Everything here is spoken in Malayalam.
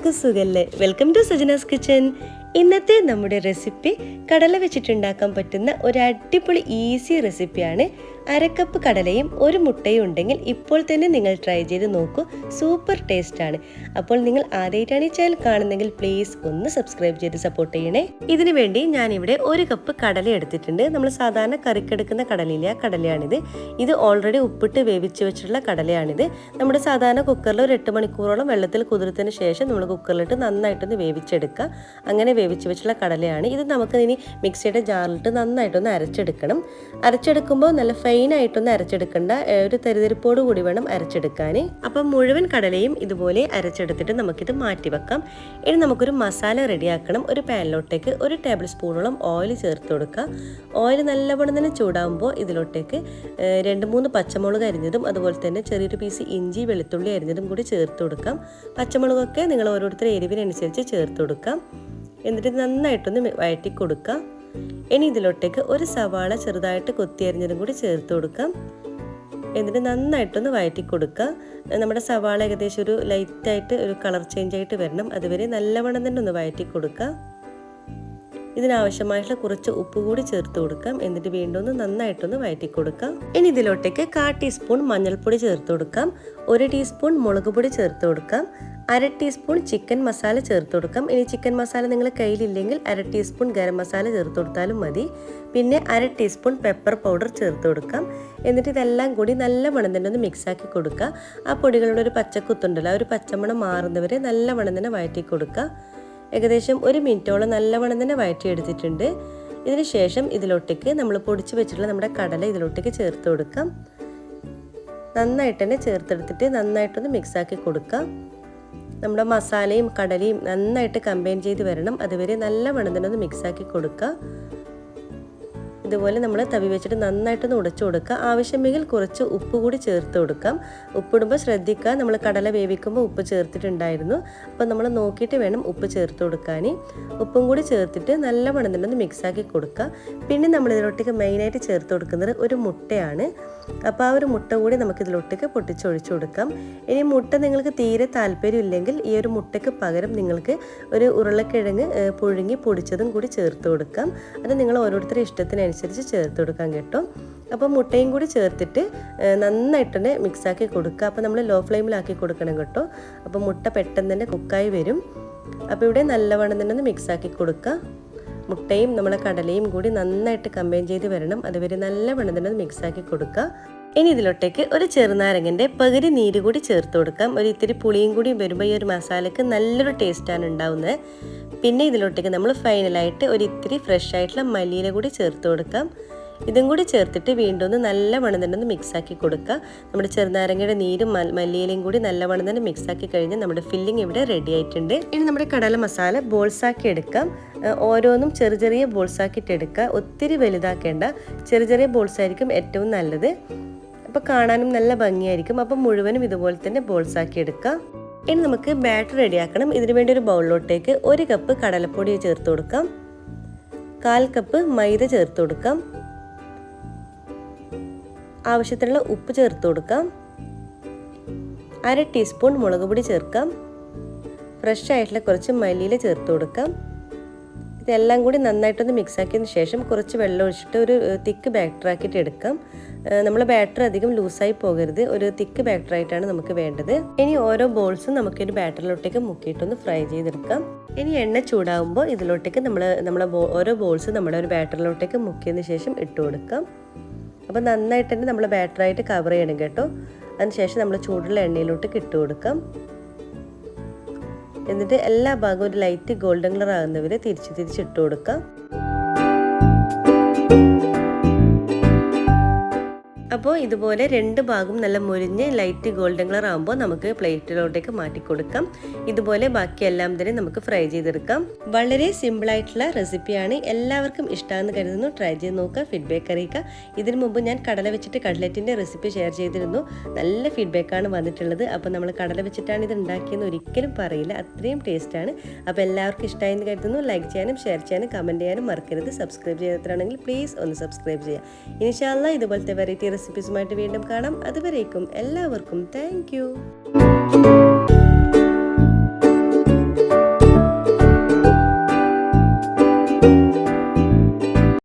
എല്ലാവർക്കും സുഖല്ലേ? Welcome to Sajina's kitchen. ഇന്നത്തെ നമ്മുടെ റെസിപ്പി കടല വെച്ചിട്ടുണ്ടാക്കാൻ പറ്റുന്ന ഒരു അടിപൊളി ഈസി റെസിപ്പിയാണ്. അരക്കപ്പ് കടലയും ഒരു മുട്ടയും ഉണ്ടെങ്കിൽ ഇപ്പോൾ തന്നെ നിങ്ങൾ ട്രൈ ചെയ്ത് നോക്കൂ. സൂപ്പർ ടേസ്റ്റാണ്. അപ്പോൾ നിങ്ങൾ ആദ്യമായിട്ടാണ് ഈ ചാനൽ കാണുന്നെങ്കിൽ പ്ലീസ് ഒന്ന് സബ്സ്ക്രൈബ് ചെയ്ത് സപ്പോർട്ട് ചെയ്യണേ. ഇതിനു വേണ്ടി ഞാനിവിടെ ഒരു കപ്പ് കടല എടുത്തിട്ടുണ്ട്. നമ്മൾ സാധാരണ കറിക്കെടുക്കുന്ന കടലയില്ല, കടലയാണിത്. ഇത് ഓൾറെഡി ഉപ്പിട്ട് വേവിച്ച് വെച്ചിട്ടുള്ള കടലയാണിത്. നമ്മുടെ സാധാരണ കുക്കറിൽ ഒരു 8 മണിക്കൂറോളം വെള്ളത്തിൽ കുതിർത്തതിന് ശേഷം നമ്മൾ കുക്കറിലിട്ട് നന്നായിട്ടൊന്ന് വേവിച്ചെടുക്കുക. അങ്ങനെ വേവിച്ച് വെച്ചിട്ടുള്ള കടലയാണ് ഇത്. നമുക്ക് ഇനി മിക്സിയുടെ ജാറിലിട്ട് നന്നായിട്ടൊന്ന് അരച്ചെടുക്കണം. അരച്ചെടുക്കുമ്പോൾ നല്ല ഫൈനായിട്ടൊന്ന് അരച്ചെടുക്കേണ്ട, ഒരു തെരുതെരിപ്പോട് കൂടി വേണം അരച്ചെടുക്കാൻ. അപ്പം മുഴുവൻ കടലയും ഇതുപോലെ അരച്ചെടുത്തിട്ട് നമുക്കിത് മാറ്റി വെക്കാം. ഇനി നമുക്കൊരു മസാല റെഡിയാക്കണം. ഒരു പാനിലോട്ടേക്ക് 1 ടേബിൾ സ്പൂണോളം ഓയിൽ ചേർത്ത് കൊടുക്കുക. ഓയിൽ നല്ലവണ്ണം തന്നെ ചൂടാകുമ്പോൾ ഇതിലോട്ടേക്ക് 2-3 പച്ചമുളക് അരിഞ്ഞതും അതുപോലെ തന്നെ ചെറിയൊരു പീസ് ഇഞ്ചി വെളുത്തുള്ളി അരിഞ്ഞതും കൂടി ചേർത്ത് കൊടുക്കാം. പച്ചമുളകൊക്കെ നിങ്ങൾ ഓരോരുത്തരുടെ എരിവിനനുസരിച്ച് ചേർത്ത് കൊടുക്കാം. എന്നിട്ട് നന്നായിട്ടൊന്ന് വഴറ്റി കൊടുക്കാം. ഇനി ഇതിലോട്ടേക്ക് ഒരു സവാള ചെറുതായിട്ട് കൊത്തി അരിഞ്ഞതും കൂടി ചേർത്ത് കൊടുക്കാം. എന്നിട്ട് നന്നായിട്ടൊന്ന് വഴറ്റി കൊടുക്കുക. നമ്മുടെ സവാള ഏകദേശം ഒരു ലൈറ്റായിട്ട് ഒരു കളർ ചേഞ്ച് ആയിട്ട് വരണം. അതുവരെ നല്ലവണ്ണം തന്നെ ഒന്ന് വഴറ്റി കൊടുക്കുക. ഇതിനാവശ്യമായിട്ടുള്ള കുറച്ച് ഉപ്പ് കൂടി ചേർത്ത് കൊടുക്കാം. എന്നിട്ട് വീണ്ടും ഒന്ന് നന്നായിട്ടൊന്ന് വഴറ്റി കൊടുക്കാം. ഇനി ഇതിലോട്ടേക്ക് 1/4 ടീസ്പൂൺ മഞ്ഞൾപ്പൊടി ചേർത്ത് കൊടുക്കാം. 1 ടീസ്പൂൺ മുളക് പൊടി ചേർത്ത് കൊടുക്കാം. 1/2 ടീസ്പൂൺ ചിക്കൻ മസാല ചേർത്ത് കൊടുക്കാം. ഇനി ചിക്കൻ മസാല നിങ്ങൾ കയ്യിലില്ലെങ്കിൽ 1/2 ടീസ്പൂൺ ഗരം മസാല ചേർത്ത് കൊടുത്താലും മതി. പിന്നെ 1/2 ടീസ്പൂൺ പെപ്പർ പൗഡർ ചേർത്ത് കൊടുക്കാം. എന്നിട്ട് ഇതെല്ലാം കൂടി നല്ലവണ്ണം തന്നെ ഒന്ന് മിക്സാക്കി കൊടുക്കുക. ആ പൊടികളുടെ ഒരു പച്ചക്കുത്തുണ്ടല്ലോ, ആ ഒരു പച്ചമണം മാറുന്നവരെ നല്ലവണ്ണം തന്നെ വഴറ്റി കൊടുക്കുക. ഏകദേശം 1 മിനിറ്റോളം നല്ലവണ്ണം തന്നെ വഴറ്റിയെടുത്തിട്ടുണ്ട്. ഇതിന് ശേഷം ഇതിലോട്ടേക്ക് നമ്മൾ പൊടിച്ച് വെച്ചിട്ടുള്ള നമ്മുടെ കടല ഇതിലോട്ടേക്ക് ചേർത്ത് കൊടുക്കാം. നന്നായിട്ട് തന്നെ ചേർത്തെടുത്തിട്ട് നന്നായിട്ടൊന്ന് മിക്സാക്കി കൊടുക്കാം. നമ്മുടെ മസാലയും കടലയും നന്നായിട്ട് കമ്പൈൻ ചെയ്ത് വരണം. അതുവരെ നല്ലവണ്ണം തന്നെ ഒന്ന് മിക്സാക്കി കൊടുക്കുക. ഇതുപോലെ നമ്മൾ തവി വെച്ചിട്ട് നന്നായിട്ടൊന്ന് ഉടച്ചു കൊടുക്കുക. ആവശ്യമെങ്കിൽ കുറച്ച് ഉപ്പ് കൂടി ചേർത്ത് കൊടുക്കാം. ഉപ്പിടുമ്പോൾ ശ്രദ്ധിക്കുക, നമ്മൾ കടല വേവിക്കുമ്പോൾ ഉപ്പ് ചേർത്തിട്ടുണ്ടായിരുന്നു. അപ്പോൾ നമ്മൾ നോക്കിയിട്ട് വേണം ഉപ്പ് ചേർത്ത് കൊടുക്കാൻ. ഉപ്പും കൂടി ചേർത്തിട്ട് നല്ലവണ്ണം തന്നെ ഒന്ന് മിക്സാക്കി കൊടുക്കുക. പിന്നെ നമ്മൾ ഇതിലോട്ടേക്ക് മെയിനായിട്ട് ചേർത്ത് കൊടുക്കുന്നത് ഒരു മുട്ടയാണ്. അപ്പോൾ ആ ഒരു മുട്ട കൂടി നമുക്ക് ഇതിലോട്ടേക്ക് പൊട്ടിച്ചൊഴിച്ചു കൊടുക്കാം. ഇനി മുട്ട നിങ്ങൾക്ക് തീരെ താല്പര്യമില്ലെങ്കിൽ ഈ ഒരു മുട്ടയ്ക്ക് പകരം നിങ്ങൾക്ക് ഒരു ഉരുളക്കിഴങ്ങ് പുഴുങ്ങി പൊടിച്ചതും കൂടി ചേർത്ത് കൊടുക്കാം. അത് നിങ്ങൾ ഓരോരുത്തരുടെ ഇഷ്ടത്തിനനുസരിച്ച് ചേർത്ത് കൊടുക്കാം കേട്ടോ. അപ്പോൾ മുട്ടയും കൂടി ചേർത്തിട്ട് നന്നായിട്ട് മിക്സാക്കി കൊടുക്കുക. അപ്പോൾ നമ്മൾ ലോ ഫ്ലെയിമിലാക്കി കൊടുക്കണം കേട്ടോ. അപ്പോൾ മുട്ട പെട്ടെന്ന് തന്നെ കുക്കായി വരും. അപ്പോൾ ഇവിടെ നല്ലവണ്ണം തന്നെ ഒന്ന് മിക്സാക്കി കൊടുക്കുക. മുട്ടയും നമ്മളെ കടലയും കൂടി നന്നായിട്ട് കമ്പൈൻ ചെയ്ത് വരണം. അതുവരെ നല്ലവണ്ണം തന്നെ മിക്സാക്കി കൊടുക്കുക. ഇനി ഇതിലോട്ടേക്ക് ഒരു ചെറുനാരങ്ങൻ്റെ പകുതി നീര് കൂടി ചേർത്ത് കൊടുക്കാം. ഒരു ഇത്തിരി പുളിയും കൂടി വരുമ്പോൾ ഈ ഒരു മസാലയ്ക്ക് നല്ലൊരു ടേസ്റ്റാണ് ഉണ്ടാവുന്നത്. പിന്നെ ഇതിലോട്ടേക്ക് നമ്മൾ ഫൈനലായിട്ട് ഒരു ഇത്തിരി ഫ്രഷ് ആയിട്ടുള്ള മല്ലിയില കൂടി ചേർത്ത് കൊടുക്കാം. ഇതും കൂടി ചേർത്തിട്ട് വീണ്ടും ഒന്ന് നല്ലവണ്ണം തന്നെ ഒന്ന് മിക്സാക്കി കൊടുക്കുക. നമ്മുടെ ചെറുനാരങ്ങയുടെ നീരും മല്ലിയിലയും കൂടി നല്ലവണ്ണം തന്നെ മിക്സാക്കി കഴിഞ്ഞാൽ നമ്മുടെ ഫില്ലിംഗ് ഇവിടെ റെഡി ആയിട്ടുണ്ട്. ഇനി നമ്മുടെ കടല മസാല ബോൾസാക്കി എടുക്കാം. ഓരോന്നും ചെറിയ ചെറിയ ബോൾസാക്കിയിട്ട് എടുക്കുക. ഒത്തിരി വലുതാക്കേണ്ട, ചെറിയ ചെറിയ ബോൾസ് ആയിരിക്കും ഏറ്റവും നല്ലത്. അപ്പോൾ കാണാനും നല്ല ഭംഗിയായിരിക്കും. അപ്പോൾ മുഴുവനും ഇതുപോലെ തന്നെ ബോൾസാക്കി എടുക്കുക. ഇനി നമുക്ക് ബാറ്റർ റെഡിയാക്കണം. ഇതിനു വേണ്ടി ഒരു ബൗളിലോട്ടേക്ക് 1 കപ്പ് കടലപ്പൊടി ചേർത്ത് കൊടുക്കാം. 1/4 കപ്പ് മൈദ ചേർത്ത് കൊടുക്കാം. ആവശ്യത്തിനുള്ള ഉപ്പ് ചേർത്ത് കൊടുക്കാം. 1/2 ടീസ്പൂൺ മുളക് പൊടി ചേർക്കാം. ഫ്രഷ് ആയിട്ടുള്ള കുറച്ച് മല്ലിയില ചേർത്ത് കൊടുക്കാം. ഇതെല്ലാം കൂടി നന്നായിട്ടൊന്ന് മിക്സാക്കിയതിന് ശേഷം കുറച്ച് വെള്ളം ഒഴിച്ചിട്ട് ഒരു തിക്ക് ബാറ്റർ ആക്കിയിട്ട് എടുക്കാം. നമ്മൾ ബാറ്റർ അധികം ലൂസായി പോകരുത്, ഒരു തിക്ക് ബാറ്റർ ആയിട്ടാണ് നമുക്ക് വേണ്ടത്. ഇനി ഓരോ ബോൾസും നമുക്കൊരു ബാറ്ററിലോട്ടേക്ക് മുക്കിയിട്ടൊന്ന് ഫ്രൈ ചെയ്തെടുക്കാം. ഇനി എണ്ണ ചൂടാകുമ്പോൾ ഇതിലോട്ടേക്ക് നമ്മളെ ഓരോ ബോൾസും നമ്മുടെ ഒരു ബാറ്ററിലോട്ടേക്ക് മുക്കിയതിന് ശേഷം ഇട്ട് കൊടുക്കാം. അപ്പോൾ നന്നായിട്ട് തന്നെ നമ്മൾ ബാറ്ററായിട്ട് കവർ ചെയ്യണം കേട്ടോ. അതിനുശേഷം നമ്മൾ ചൂടുള്ള എണ്ണയിലോട്ടേക്ക് ഇട്ട് കൊടുക്കാം. എന്നിട്ട് എല്ലാ ഭാഗവും ഒരു ലൈറ്റ് ഗോൾഡൻ കളർ ആകുന്നവരെ തിരിച്ചിട്ട് കൊടുക്കാം. അപ്പോൾ ഇതുപോലെ 2 ഭാഗവും നല്ല മുരിഞ്ഞ് ലൈറ്റ് ഗോൾഡൻ കളർ ആകുമ്പോൾ നമുക്ക് പ്ലേറ്റിലോട്ടേക്ക് മാറ്റി കൊടുക്കാം. ഇതുപോലെ ബാക്കിയെല്ലാം തന്നെ നമുക്ക് ഫ്രൈ ചെയ്തെടുക്കാം. വളരെ സിമ്പിളായിട്ടുള്ള റെസിപ്പിയാണ്. എല്ലാവർക്കും ഇഷ്ടമാണെന്ന് കരുതുന്നു. ട്രൈ ചെയ്ത് നോക്കുക, ഫീഡ്ബാക്ക് അറിയിക്കുക. ഇതിനു മുമ്പ് ഞാൻ കടല വെച്ചിട്ട് കട്ട്ലറ്റിൻ്റെ റെസിപ്പി ഷെയർ ചെയ്തിരുന്നു. നല്ല ഫീഡ്ബാക്കാണ് വന്നിട്ടുള്ളത്. അപ്പോൾ നമ്മൾ കടല വെച്ചിട്ടാണ് ഇത് ഉണ്ടാക്കിയെന്ന് ഒരിക്കലും പറയില്ല, അത്രയും ടേസ്റ്റാണ്. അപ്പോൾ എല്ലാവർക്കും ഇഷ്ടമായെന്ന് കരുതുന്നു. ലൈക്ക് ചെയ്യാനും ഷെയർ ചെയ്യാനും കമൻറ്റ് ചെയ്യാനും മറക്കരുത്. സബ്സ്ക്രൈബ് ചെയ്യാത്തതാണെങ്കിൽ പ്ലീസ് ഒന്ന് സബ്സ്ക്രൈബ് ചെയ്യുക. ഇൻഷാ അല്ലാഹ് ഇതുപോലത്തെ വെറൈറ്റി റെസിപ്പീസുമായിട്ട് വീണ്ടും കാണാം. അതുവരേക്കും എല്ലാവർക്കും താങ്ക് യു.